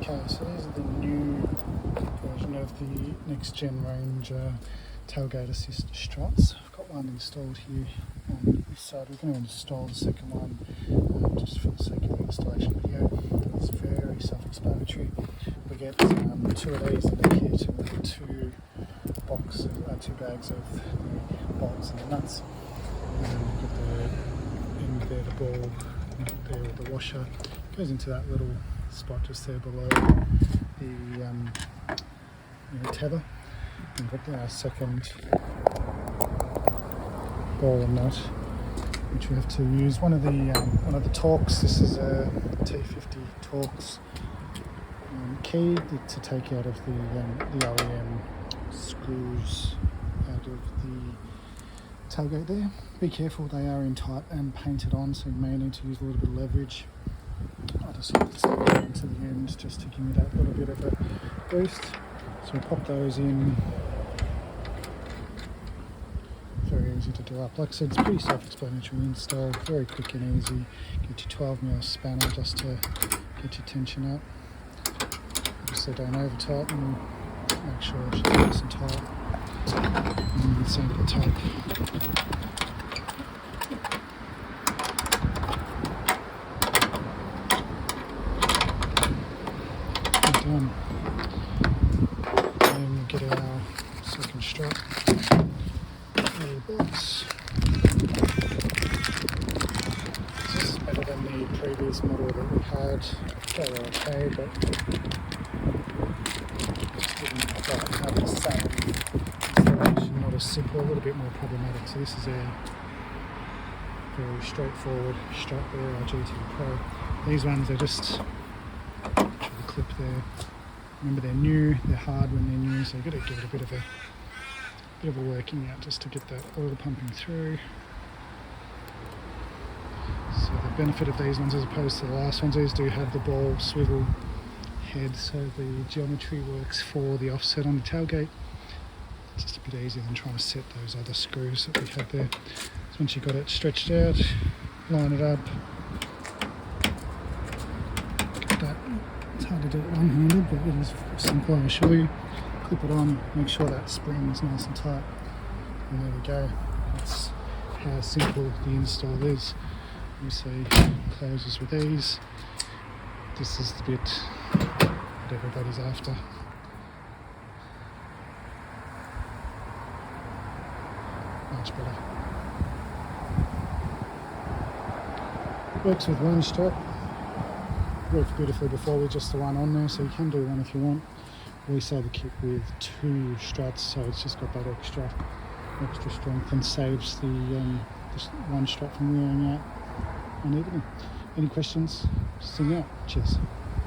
Okay, so these are the new version of the next gen range Tailgate Assist Struts. I've got one installed here on this side. We're going to install the second one just for the sake of the installation video. It's very self-explanatory. We get two of these in the kit, and we've got two bags of the bolts and the nuts. And then we've got the end there, the ball, there with the washer. It goes into that little spot just there below the tether. We've got our second ball and nut, which we have to use. One of the Torx. This is a T50 Torx key to take out of the OEM screws out of the tailgate there. Be careful, they are in tight and painted on, so you may need to use a little bit of leverage. I just like to stick it into the end just to give me that little bit of a boost. So we pop those in. Very easy to do up. Like I said, it's pretty self-explanatory install, very quick and easy. Get your 12mm spanner just to get your tension up. Obviously don't over tighten, make sure it's nice and tight. And the same with the tape. Done. Then we'll get our second strap out of the box. This is better than the previous model that we had. They were okay, but just didn't quite have the same installation, not as simple, a little bit more problematic. So this is a very straightforward strap there, our GT Pro. These ones are just clip there. Remember, they're new, they're hard when they're new, so you've got to give it a bit of a working out just to get that oil pumping through. So the benefit of these ones as opposed to the last ones, these do have the ball swivel head, so the geometry works for the offset on the tailgate. It's just a bit easier than trying to set those other screws that we had there. So once you've got it stretched out, line it up. It's hard to do it one-handed, but it is simple. I'll show you. Clip it on, make sure that spring is nice and tight, and there we go. That's how simple the install is. You see, closes with ease. This is the bit that everybody's after. Much better. Works with one strap. Worked beautifully before with just the one on there, so you can do one if you want. We sell the kit with two struts, so it's just got that extra strength and saves the one strut from wearing out unevenly. Any questions? Just sing out. Cheers.